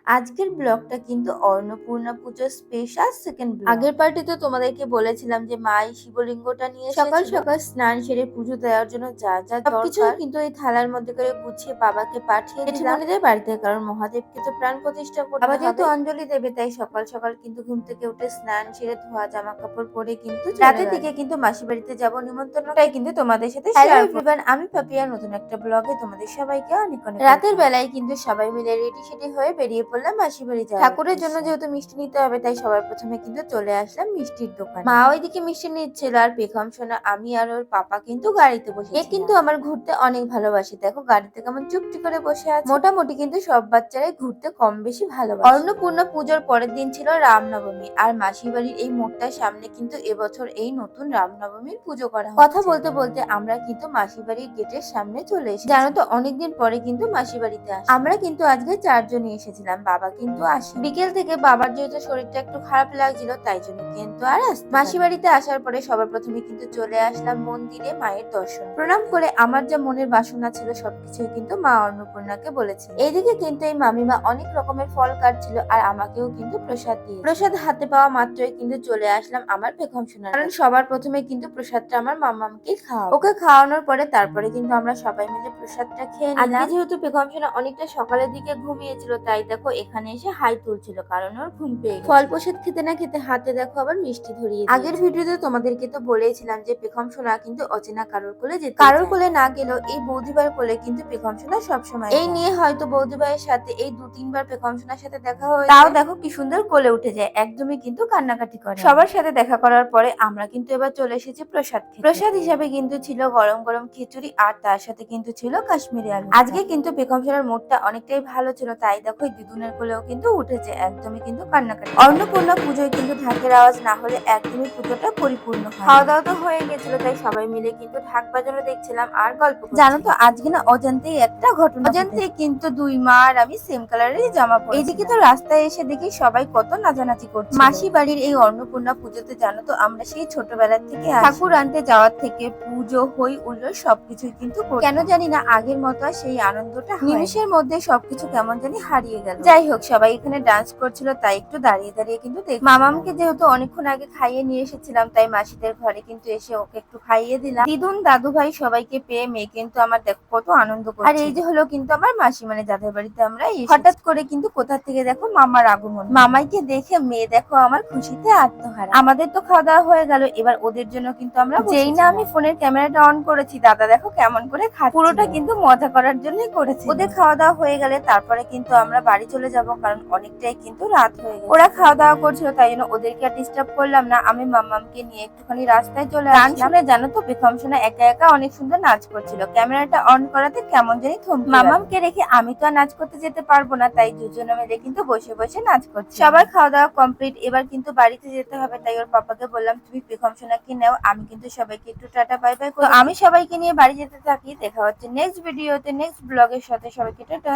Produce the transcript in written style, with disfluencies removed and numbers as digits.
আজকের ব্লগটা কিন্তু অন্নপূর্ণা পুজোর স্পেশাল সেকেন্ড ব্লগ। আগের পার্টিতে তোমাদেরকে বলেছিলাম যে মা এই শিবলিঙ্গটা নিয়ে সকাল সকাল স্নান সেরে পুজো দেওয়ার জন্য যা যা সবকিছু কিন্তু এই থালার মধ্যে করে গুছিয়ে বাবাকে পাঠিয়ে জেঠিমণিদের বাড়িতে, কারণ মহাদেবকে তো প্রাণ প্রতিষ্ঠা করতে হবে। বাবা যেহেতু অঞ্জলি দেবে তাই সকাল সকাল কিন্তু ঘুম থেকে উঠে স্নান সেরে ধোয়া জামা কাপড় পরে কিন্তু রাতের দিকে কিন্তু মাসি বাড়িতে যাবো নিমন্ত্রণটাই কিন্তু তোমাদের সাথে শেয়ার করব। আমি পাপিয়া, নতুন একটা ব্লগে তোমাদের সবাইকে অনেক অনেক রাতের বেলায় কিন্তু সবাই মিলে রেডি সেডি হয়ে বেরিয়ে পড়লাম মাসি বাড়ি যাওয়ার। ঠাকুরের জন্য যেহেতু মিষ্টি নিতে হবে তাই সবার প্রথমে কিন্তু চলে আসলাম মিষ্টির দোকানে। মা ওইদিকে মিষ্টি নিচ্ছিল আর পেখম সোনা, আমি আর ওর পাপা কিন্তু গাড়িতে বসে। এ কিন্তু আমার ঘুরতে অনেক ভালোবাসে, দেখো গাড়িতে কেমন চুপটি করে বসে আছে। মোটামুটি কিন্তু সব বাচ্চারাই ঘুরতে কম বেশি ভালোবাসে। অন্নপূর্ণা পুজোর পরের দিন ছিল রামনবমী, আর মাসির বাড়ির এই মোড়টার সামনে কিন্তু এবছর এই নতুন রামনবমীর পুজো করা হয়। কথা বলতে বলতে আমরা কিন্তু মাসি বাড়ির গেটের সামনে চলে এসেছি। জানো তো অনেকদিন পরে কিন্তু মাসি বাড়িতে আসি। আমরা কিন্তু আজকে 4 জনই এসেছিলাম, বাবা কিন্তু আসে। বিকেল থেকে বাবার যেহেতু শরীরটা একটু খারাপ লাগছিল তাই জন্য কিন্তু আর মাসি বাড়িতে আসার পরে সবার প্রথমে কিন্তু চলে আসলাম মন্দিরে মায়ের দর্শন প্রণাম করে। আমার যা মনের বাসনা ছিল সবকিছুই কিন্তু মা অন্নপূর্ণাকে বলেছে। এইদিকে কিন্তু এই মামিমা অনেক রকমের ফল কাটছিল আর আমাকেও কিন্তু প্রসাদ দিয়ে। প্রসাদ হাতে পাওয়া মাত্রই কিন্তু চলে আসলাম আমার পেখম সোনার, কারণ সবার প্রথমে কিন্তু প্রসাদটা আমার মামামকে খাওয়া। ওকে খাওয়ানোর পরে তারপরে কিন্তু আমরা সবাই মিলে প্রসাদটা খেয়ে নিলাম। আজকে যেহেতু পেখম সোনা অনেকটা সকালের দিকে ঘুমিয়েছিল তাই দেখো এখানে এসে হাই তুলছিল, কারণ ওর ঘুম পেয়ে গেছে। ফল প্রসাদ খেতে না খেতে হাতে দেখো আবার মিষ্টি ধরিয়ে। আগের ভিডিওতে তোমাদেরকে তো বলেছিলাম যে পেখম সোনা কিন্তু অচেনা কারোর কোলে যেতে, কারোর কোলে না গেলেও এই বৌদিবার কোলে কিন্তু পেখম সোনা সবসময়। এই নিয়ে হয়তো বৌদিভাইয়ের সাথে এই 2-3 বার পেখম সোনার সাথে দেখা হয়েছে, তাও দেখো কি সুন্দর কোলে উঠে যায়, একদমই কিন্তু কান্নাকাটি করে। সবার সাথে দেখা করার পরে আমরা কিন্তু এবার চলে এসেছি প্রসাদ খেতে। প্রসাদ হিসাবে কিন্তু ছিল গরম গরম খিচুড়ি আর তার সাথে কিন্তু ছিল কাশ্মীরি আলু। আজকে কিন্তু পেখম সোনার মুডটা অনেকটাই ভালো ছিল, তাই দেখো দিদুনের কোলেও কিন্তু উঠেছে, একদমই কিন্তু কান্নাকাটি। অন্নপূর্ণা পুজোয় কিন্তু ঢাকের আওয়াজ না হলে একদমই পুজোটা পরিপূর্ণ হয়। খাওয়া দাওয়া তো হয়ে গেছিল তাই সবাই মিলে কিন্তু ঢাক বাজানো দেখছিলাম আর গল্প করছিলাম। জানো তো আজকে না অজান্তেই একটা ঘটনা, অজান্তেই কিন্তু 2 মা আর আমি সেম কালারেরই জামা পরেছি। এইদিকে তো রাস্তায় এসে দেখি সবাই কত নাচানাচি করছে। মাসি বাড়ির এই অন্নপূর্ণা পুজোতে জানো তো আমরা সেই ছোটবেলা থেকে ঠাকুর আনতে যাওয়ার থেকে পুজো হই উল্লো সবকিছুই কিন্তু কেন জানি না আগের মতো সেই আনন্দটা নিমিষের মধ্যে সবকিছু কেমন জানি হারিয়ে গেল। যাই হোক, সবাই এখানে ডান্স করছিল তাই একটু দাঁড়িয়ে দাঁড়িয়ে কিন্তু মামামকে যেহেতু অনেকক্ষণ আগে খাইয়ে নিয়ে এসেছিলাম তাই মাসিদের ঘরে কিন্তু এসে ওকে একটু খাইয়ে দিলাম। দিদুন দাদু ভাই সবাইকে পেয়ে মেয়ে কিন্তু আমার দেখো কত আনন্দ করছে। আর এই যে হলো কিন্তু আমার মাসি, মানে যাদের বাড়িতে আমরা হঠাৎ করে কিন্তু কোথা থেকে দেখো মামার আগমন। মামাইকে দেখে মেয়ে দেখো আমার খুশিতে আত্মহারা। আমাদের তো খাওয়া দাওয়া হয়ে গেল, এবার ওদের জন্য কিন্তু আমরা যেই না আমি ফোনের ক্যামেরাটা অন করেছি দাদা দেখো কেমন করে খাচ্ছে। পুরোটা কিন্তু মজা করার জন্যই করেছি। ওদের খাওয়া দাওয়া হয়ে গেলে তারপরে কিন্তু আমরা বাড়ি চলে যাব, কারণ অনেকটাই কিন্তু রাত হয়ে গেছে। ওরা খাওয়া দাওয়া করছিল তাই জন্য ওদেরকে আর ডিস্টার্ব করলাম না। আমি মাম্মামকে নিয়ে একটুখানি রাস্তায় চলে আসলাম। গান শুনে জানো তো পেখম সোনা একা একা অনেক সুন্দর নাচ করছিল, ক্যামেরাটা অন করাতে কেমন জানি থমকে। মাম্মামকে রেখে আমি তো আর নাচ করতে যেতে পারবো না, তাই দুজনে মিলে কিন্তু বসে বসে নাচ করছি। সবার খাওয়া দাওয়া কমপ্লিট, এবার কিন্তু বাড়িতে যেতে হবে, তাই ওর পাপাকে বললাম তুমি পেখম সোনাকে নাও, আমি কিন্তু সবাইকে একটু টাটা বাই বাই করি। আমি সবাইকে নিয়ে বাড়ি যেতে থাকি। দেখা হচ্ছে নেক্সট ভিডিওতে নেক্সট ব্লগের সাথে। সবাইকে টাটা।